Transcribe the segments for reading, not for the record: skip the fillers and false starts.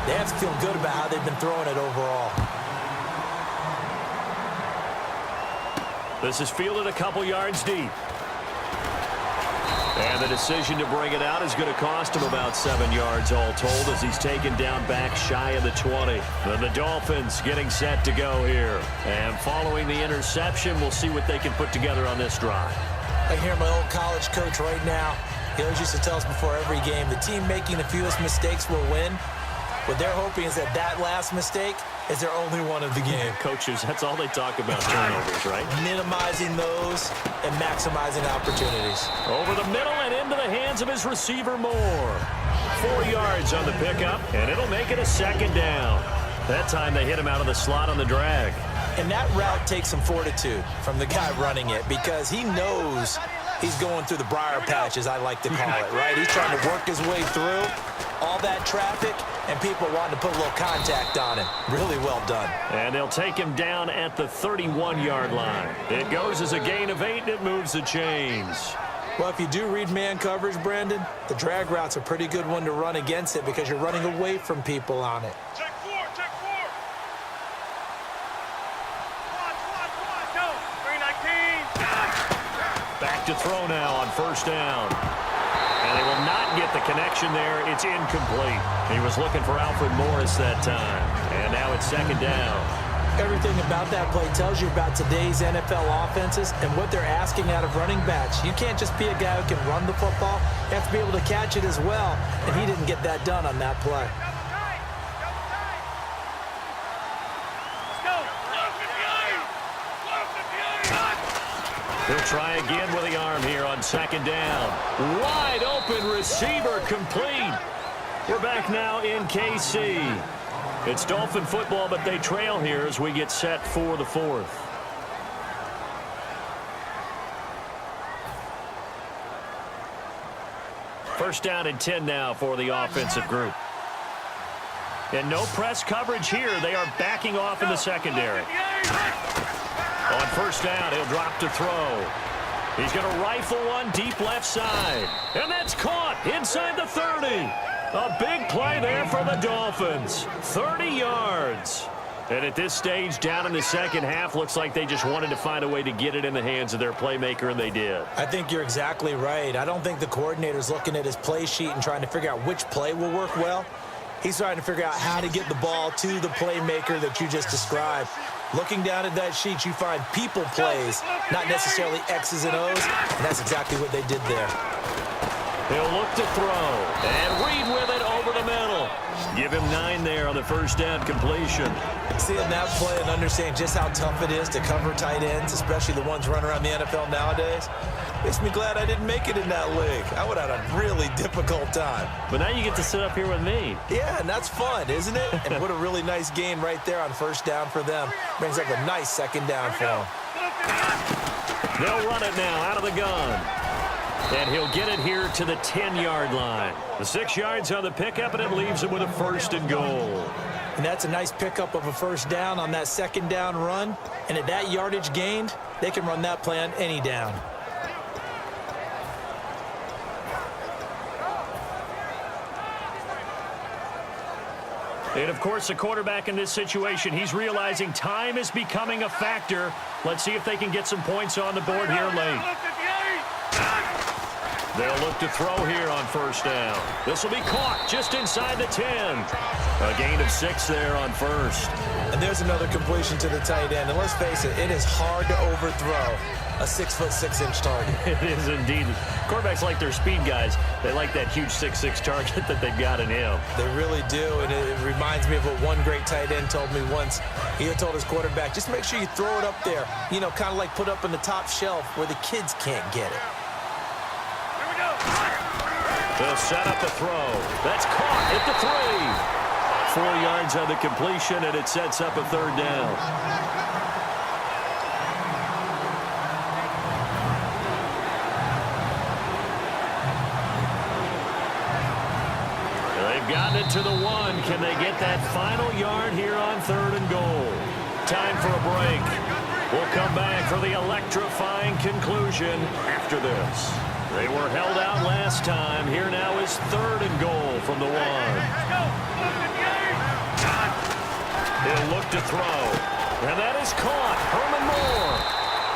They have to feel good about how they've been throwing it overall. This is fielded a couple yards deep. And the decision to bring it out is going to cost him about 7 yards all told as he's taken down back shy of the 20. And the Dolphins getting set to go here. And following the interception, we'll see what they can put together on this drive. I hear my old college coach right now. He always used to tell us before every game, the team making the fewest mistakes will win. What they're hoping is that last mistake is their only one of the game. Coaches, that's all they talk about, turnovers, right? Minimizing those and maximizing opportunities. Over the middle and into the hands of his receiver Moore. 4 yards on the pickup, and it'll make it a second down. That time they hit him out of the slot on the drag. And that route takes some fortitude from the guy running it because he knows he's going through the briar patch, as I like to call it, right? He's trying to work his way through all that traffic and people wanting to put a little contact on him. Really well done. And they'll take him down at the 31-yard line. It goes as a gain of 8, and it moves the chains. Well, if you do read man coverage, Brandon, the drag route's a pretty good one to run against it because you're running away from people on it. Check 4, check 4. Go. 319. Back to throw now on first down. And they will not get the connection there. It's incomplete. He was looking for Alfred Morris that time. And now it's second down. Everything about that play tells you about today's NFL offenses and what they're asking out of running backs. You can't just be a guy who can run the football. You have to be able to catch it as well. And he didn't get that done on that play. He'll try again with the arm here on second down. Wide open receiver complete. We're back now in KC. It's Dolphin football, but they trail here as we get set for the fourth. First down and 10 now for the offensive group. And no press coverage here. They are backing off in the secondary. On first down, he'll drop to throw. He's going to rifle one deep left side. And that's caught inside the 30. A big play there for the Dolphins. 30 yards. And at this stage, down in the second half, looks like they just wanted to find a way to get it in the hands of their playmaker, and they did. I think you're exactly right. I don't think the coordinator's looking at his play sheet and trying to figure out which play will work well. He's trying to figure out how to get the ball to the playmaker that you just described. Looking down at that sheet, you find people plays, not necessarily X's and O's, and that's exactly what they did there. He'll look to throw, and Reed with it over the middle. Give him 9 there on the first down completion. Seeing that play and understanding just how tough it is to cover tight ends, especially the ones running around the NFL nowadays, makes me glad I didn't make it in that league. I would have had a really difficult time. But now you get to sit up here with me. Yeah, and that's fun, isn't it? And what a really nice gain right there on first down for them. Brings up a nice second down for them. They'll run it now out of the gun. And he'll get it here to the 10-yard line. The 6 yards on the pickup, and it leaves him with a first and goal. And that's a nice pickup of a first down on that second down run. And at that yardage gained, they can run that play on any down. And, of course, the quarterback in this situation, he's realizing time is becoming a factor. Let's see if they can get some points on the board here late. They'll look to throw here on first down. This will be caught just inside the 10. A gain of 6 there on first. And there's another completion to the tight end. And let's face it, it is hard to overthrow a 6'6" target. It is indeed. Quarterbacks like their speed guys. They like that huge 6'6" target that they've got in him. They really do, and it reminds me of what one great tight end told me once. He had told his quarterback, just make sure you throw it up there, you know, kind of like put up on the top shelf where the kids can't get it. They'll set up the throw. That's caught at the 3. 4 yards on the completion, and it sets up a third down. They've gotten it to the 1. Can they get that final yard here on third and goal? Time for a break. We'll come back for the electrifying conclusion after this. They were held out last time. Here now is third and goal from the 1. He'll look to throw. And that is caught. Herman Moore.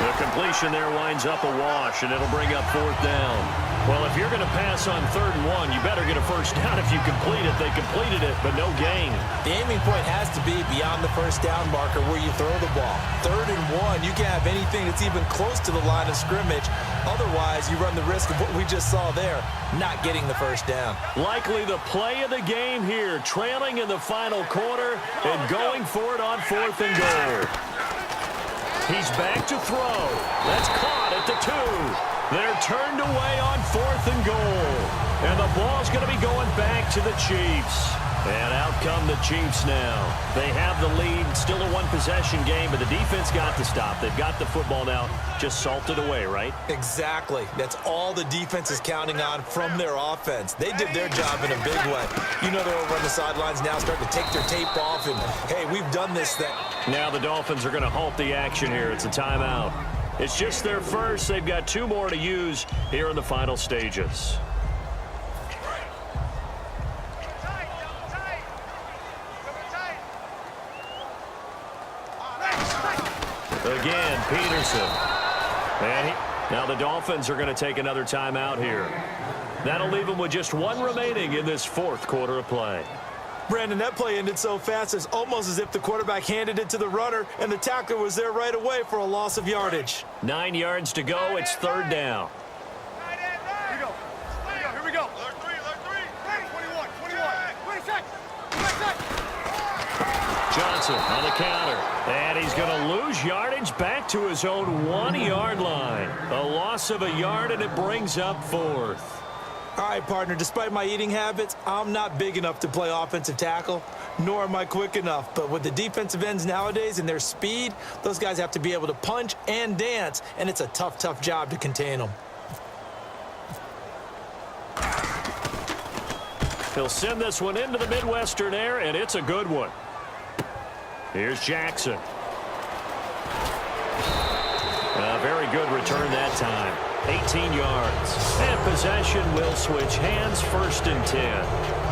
The completion there winds up a wash, and it'll bring up 4th down. Well, if you're going to pass on 3rd and 1, you better get a first down if you complete it. They completed it, but no gain. The aiming point has to be beyond the first down marker where you throw the ball. 3rd and 1, you can't have anything that's even close to the line of scrimmage. Otherwise, you run the risk of what we just saw there, not getting the first down. Likely the play of the game here, trailing in the final quarter and going for it on 4th and goal. He's back to throw. That's caught at the 2. They're turned away on 4th and goal. And the ball's going to be going back to the Chiefs. And out come the Chiefs now. They have the lead. Still a one-possession game, but the defense got to stop. They've got the football now. Just salted away, right? Exactly. That's all the defense is counting on from their offense. They did their job in a big way. You know they're over on the sidelines now starting to take their tape off and, hey, we've done this thing. Now the Dolphins are going to halt the action here. It's a timeout. It's just their first. They've got 2 more to use here in the final stages. Again, Peterson. And now the Dolphins are going to take another timeout here. That'll leave them with just 1 remaining in this 4th quarter of play. Brandon, that play ended so fast, it's almost as if the quarterback handed it to the runner and the tackler was there right away for a loss of yardage. 9 yards to go. It's 3rd down. Here we go. Alert 3. 21. 26. Johnson on the counter. And he's going to lose yardage back to his own 1-yard line. A loss of a yard, and it brings up 4th. All right, partner, despite my eating habits, I'm not big enough to play offensive tackle, nor am I quick enough. But with the defensive ends nowadays and their speed, those guys have to be able to punch and dance, and it's a tough, tough job to contain them. He'll send this one into the Midwestern air, and it's a good one. Here's Jackson. A very good return that time. 18 yards. And possession will switch hands, 1st and 10.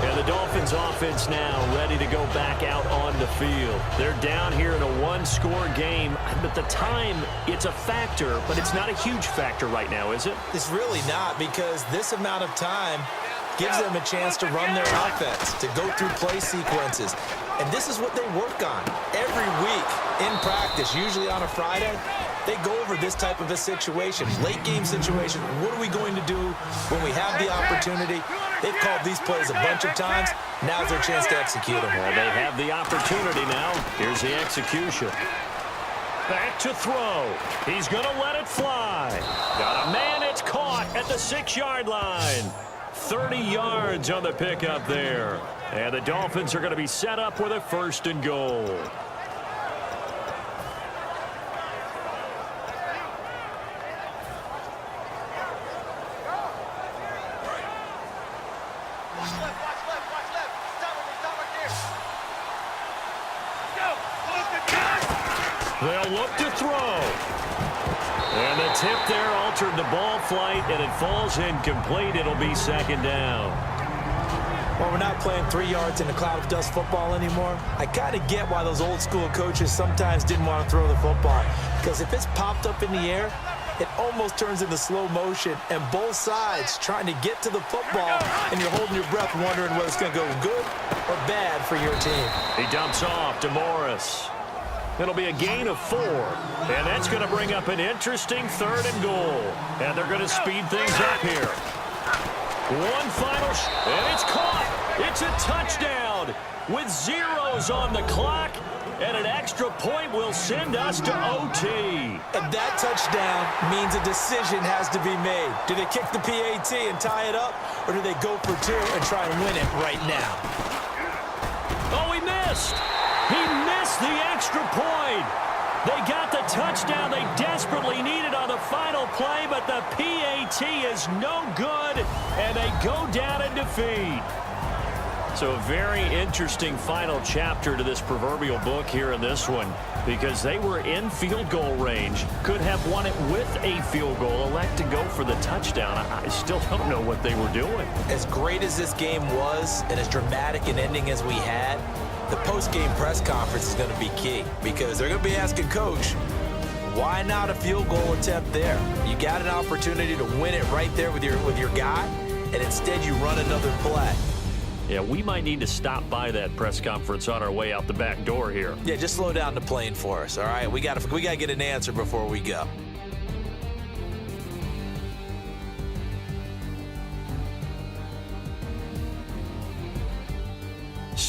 And the Dolphins offense now ready to go back out on the field. They're down here in a 1-score game. But the time, it's a factor, but it's not a huge factor right now, is it? It's really not, because this amount of time gives them a chance to run their offense, to go through play sequences. And this is what they work on every week in practice, usually on a Friday. They go over this type of a situation, late game situation. What are we going to do when we have the opportunity? They've called these plays a bunch of times. Now's their chance to execute them. Well, they have the opportunity now. Here's the execution. Back to throw. He's going to let it fly. Got a man. It's caught at the 6-yard line. 30 yards on the pickup there. And the Dolphins are going to be set up with a 1st and goal. They'll look to throw. And the tip there altered the ball flight, and it falls incomplete. It'll be 2nd down. Well, we're not playing 3 yards in a cloud of dust football anymore. I kind of get why those old school coaches sometimes didn't want to throw the football. Because if it's popped up in the air, it almost turns into slow motion, and both sides trying to get to the football, and you're holding your breath wondering whether it's going to go good or bad for your team. He dumps off to Morris. It'll be a gain of 4, and that's going to bring up an interesting 3rd and goal. And they're going to speed things up here. One final and it's caught. It's a touchdown with zeros on the clock, and an extra point will send us to OT. And that touchdown means a decision has to be made. Do they kick the PAT and tie it up, or do they go for 2 and try and win it right now? Oh, he missed. He missed the extra point. They got the touchdown they desperately needed on the final play, but the PAT is no good, and they go down in defeat. So a very interesting final chapter to this proverbial book here in this one, because they were in field goal range, could have won it with a field goal, elect to go for the touchdown. I still don't know what they were doing. As great as this game was and as dramatic an ending as we had, the post-game press conference is going to be key because they're going to be asking Coach, why not a field goal attempt there? You got an opportunity to win it right there with your guy, and instead you run another play. Yeah, we might need to stop by that press conference on our way out the back door here. Yeah, just slow down the plane for us, all right? We got to get an answer before we go.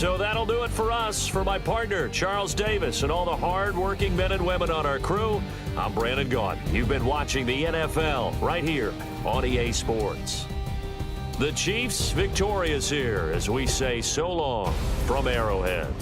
So that'll do it for us. For my partner, Charles Davis, and all the hard-working men and women on our crew, I'm Brandon Gaudin. You've been watching the NFL right here on EA Sports. The Chiefs victorious here as we say so long from Arrowhead.